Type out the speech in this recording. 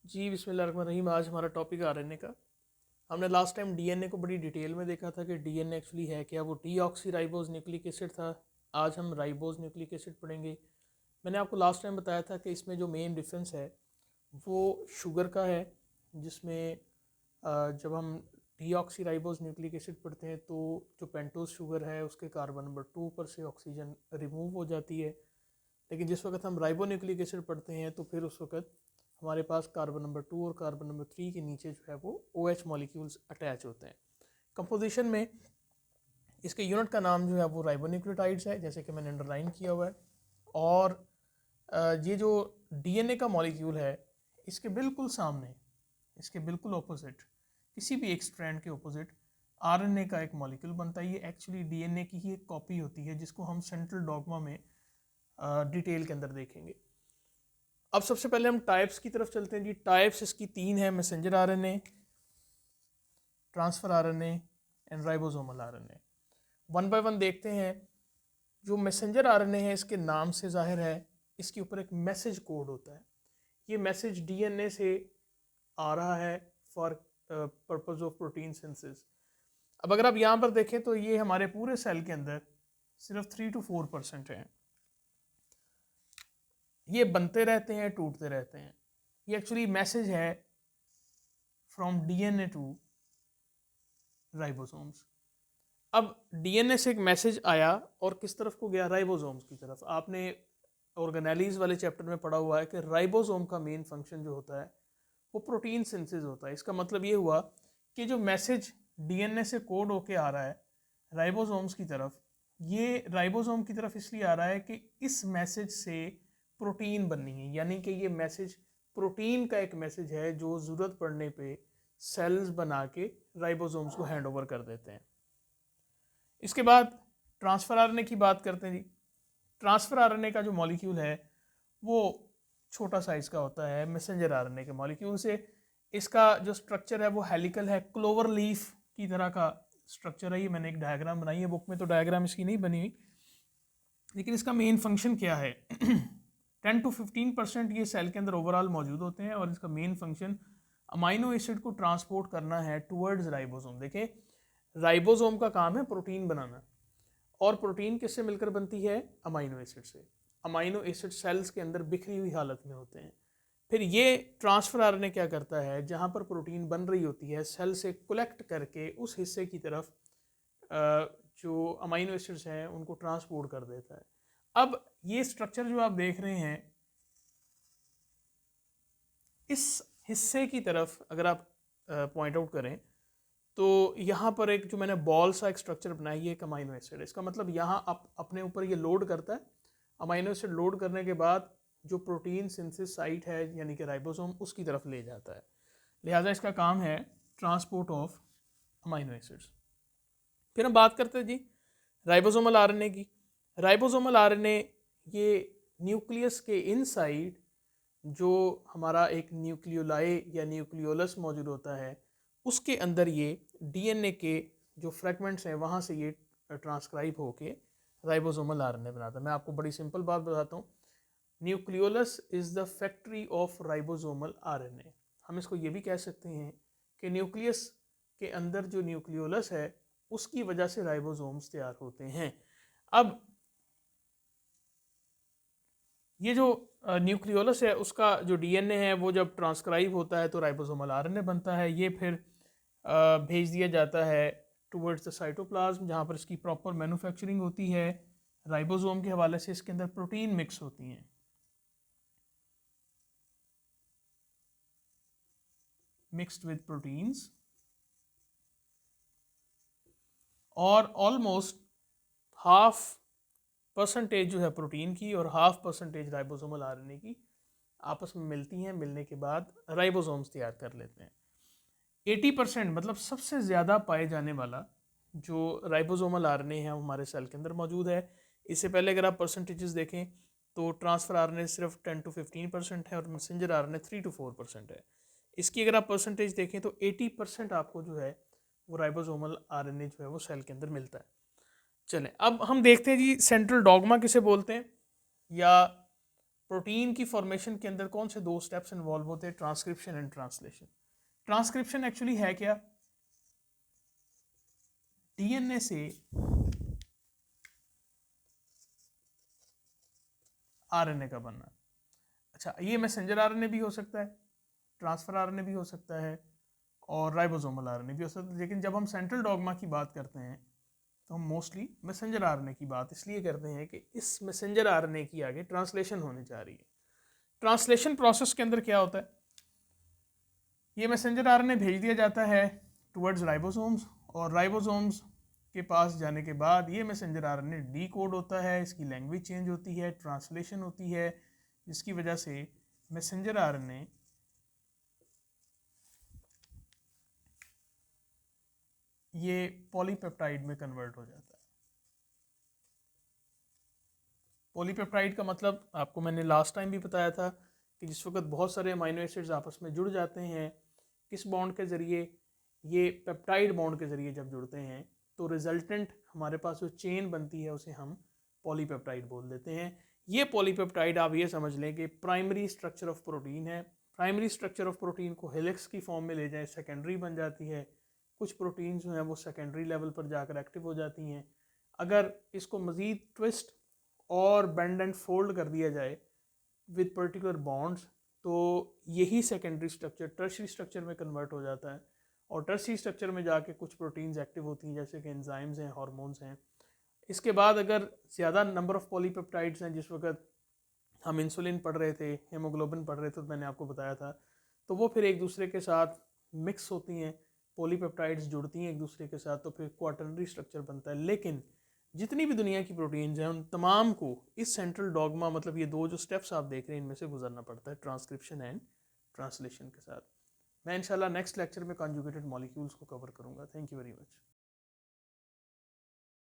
जी बिस्मिल्लाहिर्रहमानिर्रहीम। आज हमारा टॉपिक आरएनए का। हमने लास्ट टाइम डीएनए को बड़ी डिटेल में देखा था कि डीएनए एक्चुअली है क्या। वो डीऑक्सीराइबोज न्यूक्लिक एसिड था। आज हम राइबोज न्यूक्लिक एसिड पढ़ेंगे। मैंने आपको लास्ट टाइम बताया था कि इसमें जो मेन डिफरेंस है वो शुगर का है, जिसमें जब हम डीऑक्सीराइबोज न्यूक्लिक एसिड पढ़ते हैं तो जो पेंटोज शुगर है उसके कार्बन नंबर 2 पर से ऑक्सीजन रिमूव हो जाती है। लेकिन जिस वक्त हम राइबो न्यूक्लिक एसिड पढ़ते हैं तो फिर उस वक्त हमारे पास कार्बन नंबर 2 और कार्बन नंबर 3 के नीचे जो है वो OH मॉलिक्यूल्स अटैच होते हैं। कंपोजिशन में इसके यूनिट का नाम जो है वो राइबोन्यूक्लियोटाइड्स है, जैसे कि मैंने अंडरलाइन किया हुआ है। और ये जो डीएनए का मॉलिक्यूल है इसके बिल्कुल सामने, इसके बिल्कुल ऑपोजिट, किसी भी एक स्ट्रैंड के ऑपोजिट आरएनए का एक मॉलिक्यूल बनता है। ये एक्चुअली डीएनए की ही एक कॉपी होती है, जिसको हम सेंट्रल डॉग्मा में डिटेल के अंदर देखेंगे। अब सबसे पहले हम टाइप्स की तरफ चलते हैं जी। टाइप्स इसकी 3 है: messenger RNA, transfer RNA and ribosomal RNA. One by one देखते हैं। जो मैसेंजर आरएनए है इसके नाम से जाहिर है इसके ऊपर एक मैसेज कोड होता है। ये मैसेज डीएनए से आ रहा है for purpose of protein synthesis. अब अगर आप यहाँ पर देखें तो ये हमारे पूरे सेल के अंदर सिर्फ 3 to 4% है। ये बनते रहते हैं, टूटते रहते हैं। ये एक्चुअली मैसेज है फ्रॉम डीएनए टू राइबोसोम्स। अब डीएनए से एक मैसेज आया और किस तरफ को गया? राइबोसोम्स की तरफ। आपने ऑर्गेनेलीज वाले चैप्टर में पढ़ा हुआ है कि राइबोसोम का मेन फंक्शन जो होता है वो प्रोटीन सिंथेसिस होता है। इसका मतलब ये हुआ कि जो मैसेज डीएनए से कोड होके आ रहा है राइबोसोम्स की तरफ, ये राइबोसोम की तरफ इसलिए आ रहा है कि इस मैसेज से प्रोटीन बननी है, यानी कि ये मैसेज प्रोटीन का एक मैसेज है जो ज़रूरत पड़ने पे सेल्स बना के राइबोसोम्स को हैंड ओवर कर देते हैं। इसके बाद ट्रांसफर आरएनए की बात करते हैं जी। ट्रांसफर आरएनए का जो मॉलिक्यूल है वो छोटा साइज का होता है मैसेंजर आरएनए के मॉलिक्यूल से। इसका जो स्ट्रक्चर है वो हेलिकल है, क्लोवर लीफ की तरह का स्ट्रक्चर है। ये मैंने एक डायग्राम बनाई है, बुक में तो डायग्राम इसकी नहीं बनी हुई, लेकिन इसका मेन फंक्शन क्या है 10 to 15% ये सेल के अंदर ओवरऑल मौजूद होते हैं और इसका मेन फंक्शन अमाइनो एसिड को ट्रांसपोर्ट करना है टुवर्ड्स राइबोसोम। देखिए, राइबोसोम का काम है प्रोटीन बनाना, और प्रोटीन किससे मिलकर बनती है? अमाइनो एसिड से। अमाइनो एसिड सेल्स के अंदर बिखरी हुई हालत में होते हैं। फिर ये ट्रांसफर आरएनए क्या करता है, जहाँ पर प्रोटीन बन रही होती है सेल से कलेक्ट करके उस हिस्से की तरफ जो अमाइनो एसिड्स हैं उनको ट्रांसपोर्ट कर देता है। अब ये स्ट्रक्चर जो आप देख रहे हैं, इस हिस्से की तरफ अगर आप पॉइंट आउट करें तो यहाँ पर एक जो मैंने बॉल सा एक स्ट्रक्चर बनाया, ये एक अमाइनो एसिड है। इसका मतलब यहाँ आप अपने ऊपर ये लोड करता है। अमाइनो एसिड लोड करने के बाद जो प्रोटीन सिंथेसिस साइट है यानी कि राइबोसोम, उसकी तरफ ले जाता है। लिहाजा इसका काम है ट्रांसपोर्ट ऑफ अमाइनो एसिड्स। फिर हम बात करते हैं जी राइबोसोमल आरएनए की। राइबोसोमल आरएनए ये न्यूक्लियस के इनसाइड जो हमारा एक न्यूक्लियोलाई या न्यूक्लियोलस मौजूद होता है उसके अंदर ये डीएनए के जो फ्रेगमेंट्स हैं वहाँ से ये ट्रांसक्राइब होके राइबोसोमल आरएनए बनाता है। मैं आपको बड़ी सिंपल बात बताता हूँ। Nucleolus is the factory of ribosomal RNA. हम इसको ये भी कह सकते हैं कि न्यूक्लियस के अंदर जो न्यूक्लियोलस है उसकी वजह से राइबोसोम्स तैयार होते हैं। अब ये जो न्यूक्लियोलस है उसका जो डीएनए है वो जब ट्रांसक्राइब होता है तो राइबोसोमल आरएनए बनता है। ये फिर भेज दिया जाता है टुवर्ड्स द साइटोप्लाज्म, जहाँ पर इसकी प्रॉपर मैन्युफैक्चरिंग होती है। राइबोसोम के हवाले से इसके अंदर प्रोटीन मिक्स होती हैं, मिक्स्ड विद प्रोटीन्स, और ऑलमोस्ट हाफ परसेंटेज जो है प्रोटीन की और हाफ परसेंटेज राइबोसोमल आरएनए की आपस में मिलती हैं। मिलने के बाद राइबोसोम्स तैयार कर लेते हैं। 80% मतलब सबसे ज़्यादा पाए जाने वाला जो राइबोसोमल आरएनए है हमारे सेल के अंदर मौजूद है। इससे पहले अगर आप परसेंटेजेस देखें तो ट्रांसफर आरएनए सिर्फ 10 to 15% है और मैसेंजर आरएनए 3 to 4% है। इसकी अगर आप परसेंटेज देखें तो 80% आपको जो है वो राइबोसोमल आरएनए जो है वो सेल के अंदर मिलता है। चलें अब हम देखते हैं जी सेंट्रल डॉगमा किसे बोलते हैं, या प्रोटीन की फॉर्मेशन के अंदर कौन से दो स्टेप्स इन्वॉल्व होते हैं, transcription and translation. Transcription actually है क्या, डीएनए से आरएनए का बनना। अच्छा, ये मैसेंजर आरएनए भी हो सकता है, ट्रांसफर आरएनए भी हो सकता है, और राइबोसोमल आरएनए भी हो सकता है। लेकिन जब हम सेंट्रल डॉगमा की बात करते हैं तो हम मोस्टली मैसेंजर आरएनए की बात इसलिए करते हैं कि इस मैसेंजर आरएनए की आगे ट्रांसलेशन होने जा रही है। ट्रांसलेशन प्रोसेस के अंदर क्या होता है, ये मैसेंजर आरएनए भेज दिया जाता है टुवर्ड्स राइबोसोम्स, और राइबोसोम्स के पास जाने के बाद ये मैसेंजर आरएनए डी कोड होता है, इसकी लैंग्वेज चेंज होती है, ट्रांसलेशन होती है, जिसकी वजह से मैसेंजर आरएनए ये पॉलीपेप्टाइड में कन्वर्ट हो जाता है। पॉलीपेप्टाइड का मतलब आपको मैंने लास्ट टाइम भी बताया था कि जिस वक्त बहुत सारे अमाइनो एसिड्स आपस में जुड़ जाते हैं, किस बॉन्ड के ज़रिए, ये पेप्टाइड बॉन्ड के ज़रिए जब जुड़ते हैं तो रिजल्टेंट हमारे पास जो चेन बनती है उसे हम पॉलीपेप्टाइड बोल देते हैं। ये पॉलीपेप्टाइड आप ये समझ लें कि प्राइमरी स्ट्रक्चर ऑफ प्रोटीन है। प्राइमरी स्ट्रक्चर ऑफ प्रोटीन को हेलिक्स की फॉर्म में ले जाए सेकेंडरी बन जाती है। कुछ प्रोटीन जो हैं वो सेकेंडरी लेवल पर जाकर एक्टिव हो जाती हैं। अगर इसको मज़ीद ट्विस्ट और बेंड एंड फोल्ड कर दिया जाए विद पर्टिकुलर बॉन्ड्स तो यही सेकेंडरी स्ट्रक्चर टर्शियरी स्ट्रक्चर में कन्वर्ट हो जाता है, और टर्शियरी स्ट्रक्चर में जाके कुछ प्रोटीन्स एक्टिव होती हैं जैसे कि एंजाइम्स हैं, हार्मोन्स हैं। इसके बाद अगर ज़्यादा नंबर ऑफ पॉलीपेप्टाइड्स हैं, जिस वक्त हम इंसुलिन पढ़ रहे थे, हेमोग्लोबिन पढ़ रहे थे, तो मैंने आपको बताया था, तो वो फिर एक दूसरे के साथ मिक्स होती हैं, पॉलीपेप्टाइड्स जुड़ती हैं एक दूसरे के साथ, तो फिर क्वाटर्नरी स्ट्रक्चर बनता है। लेकिन जितनी भी दुनिया की प्रोटीन्स हैं उन तमाम को इस सेंट्रल डॉगमा, मतलब ये दो जो स्टेप्स आप देख रहे हैं, इनमें से गुजरना पड़ता है, ट्रांसक्रिप्शन एंड ट्रांसलेशन के साथ। मैं इंशाल्लाह नेक्स्ट लेक्चर में कॉन्जुगेटेड मॉलिक्यूल्स को कवर करूँगा। Thank you very much.